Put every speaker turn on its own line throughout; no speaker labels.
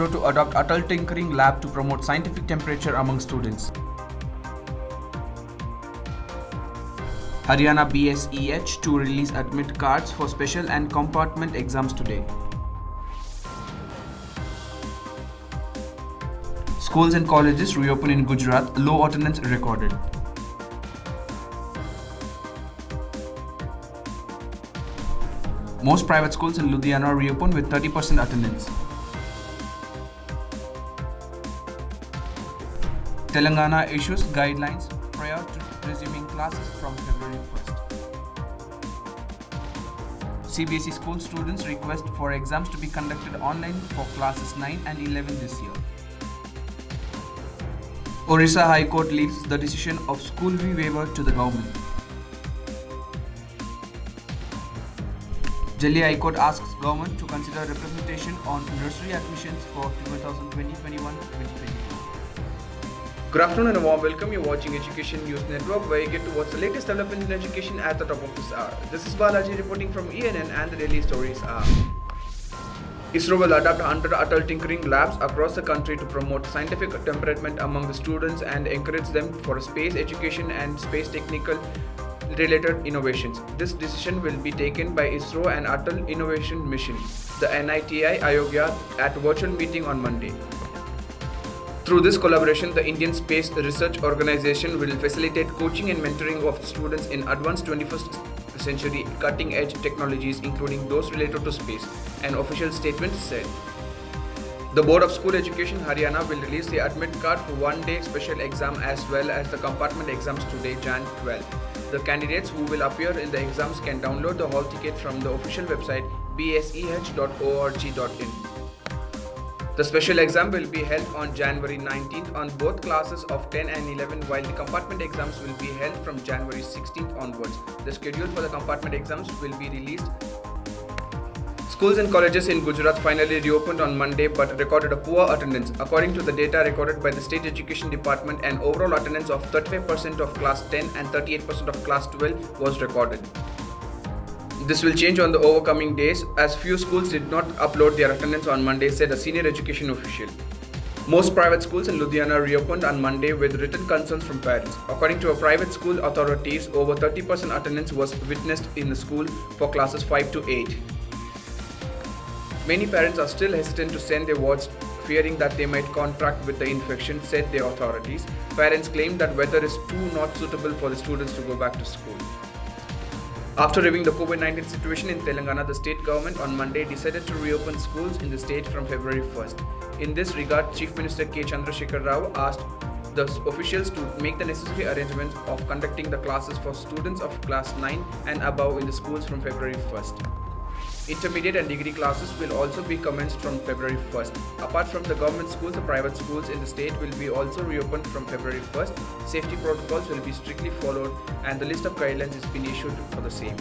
ISRO to adopt Atal Tinkering Lab to promote scientific temperature among students. Haryana BSEH to release admit cards for special and compartment exams today. Schools and colleges reopen in Gujarat, low attendance recorded. Most private schools in Ludhiana reopen with 30% attendance. Telangana issues guidelines prior to resuming classes from February 1st. CBSE school students request for exams to be conducted online for classes 9 and 11 this year. Orissa High Court leaves the decision of school fee waiver to the government. Delhi High Court asks government to consider representation on nursery admissions for 2020-21-2022. Good afternoon and a warm welcome. You're watching Education News Network, where you get to watch the latest developments in education at the top of this hour. This is Balaji reporting from ENN, and the daily stories are: ISRO will adopt 100 Atal Tinkering Labs across the country to promote scientific temperament among the students and encourage them for space education and space technical related innovations. This decision will be taken by ISRO and Atal Innovation Mission, the NITI Ayogya, at a virtual meeting on Monday. Through this collaboration, the Indian Space Research Organization will facilitate coaching and mentoring of students in advanced 21st century cutting-edge technologies, including those related to space, an official statement said. The Board of School Education Haryana will release the admit card for one-day special exam as well as the compartment exams today, Jan 12. The candidates who will appear in the exams can download the hall ticket from the official website bseh.org.in. The special exam will be held on January 19th on both classes of 10 and 11, while the compartment exams will be held from January 16th onwards. The schedule for the compartment exams will be released. Schools and colleges in Gujarat finally reopened on Monday but recorded a poor attendance. According to the data recorded by the State Education Department, an overall attendance of 35% of class 10 and 38% of class 12 was recorded. This will change on the overcoming days, as few schools did not upload their attendance on Monday, said a senior education official. Most private schools in Ludhiana reopened on Monday with written concerns from parents. According to a private school authorities, over 30% attendance was witnessed in the school for classes 5 to 8. Many parents are still hesitant to send their wards, fearing that they might contract with the infection, said the authorities. Parents claim that weather is too not suitable for the students to go back to school. After reviewing the COVID-19 situation in Telangana, the state government on Monday decided to reopen schools in the state from February 1st. In this regard, Chief Minister K. Chandrasekhar Rao asked the officials to make the necessary arrangements of conducting the classes for students of class 9 and above in the schools from February 1st. Intermediate and degree classes will also be commenced from February 1st. Apart from the government schools, the private schools in the state will be also reopened from February 1st. Safety protocols will be strictly followed and the list of guidelines has been issued for the same.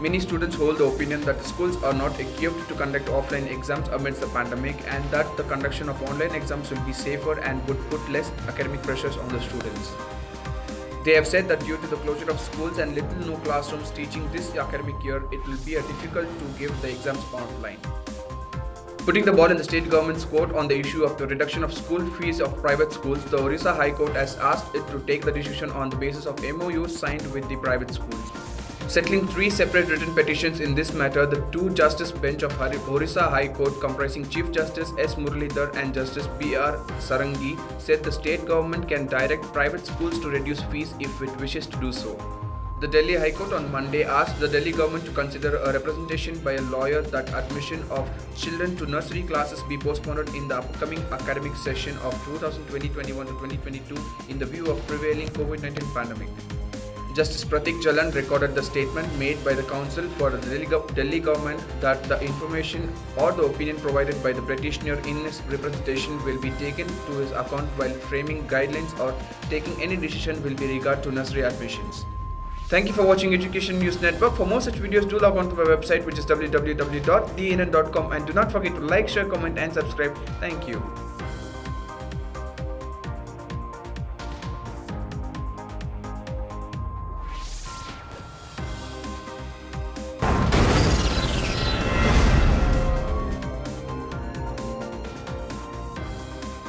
Many students hold the opinion that the schools are not equipped to conduct offline exams amidst the pandemic, and that the conduction of online exams will be safer and would put less academic pressures on the students. They have said that due to the closure of schools and little no classrooms teaching this academic year, it will be difficult to give the exams online. Putting the ball in the state government's court on the issue of the reduction of school fees of private schools, the Orissa High Court has asked it to take the decision on the basis of MOUs signed with the private schools. Settling 3 separate written petitions in this matter, the 2-justice bench of Orissa High Court, comprising Chief Justice S. Muralidhar and Justice B.R. Sarangi, said the state government can direct private schools to reduce fees if it wishes to do so. The Delhi High Court on Monday asked the Delhi government to consider a representation by a lawyer that admission of children to nursery classes be postponed in the upcoming academic session of 2020-21 to 2022 in the view of prevailing COVID-19 pandemic. Justice Pratik Jalan recorded the statement made by the counsel for the Delhi government that the information or the opinion provided by the petitioner in his representation will be taken to his account while framing guidelines or taking any decision will be regard to nursery admissions. Thank you for watching Education News Network. For more such videos, do log on to our website, which is www.dnn.com, and do not forget to like, share, comment and subscribe. Thank you.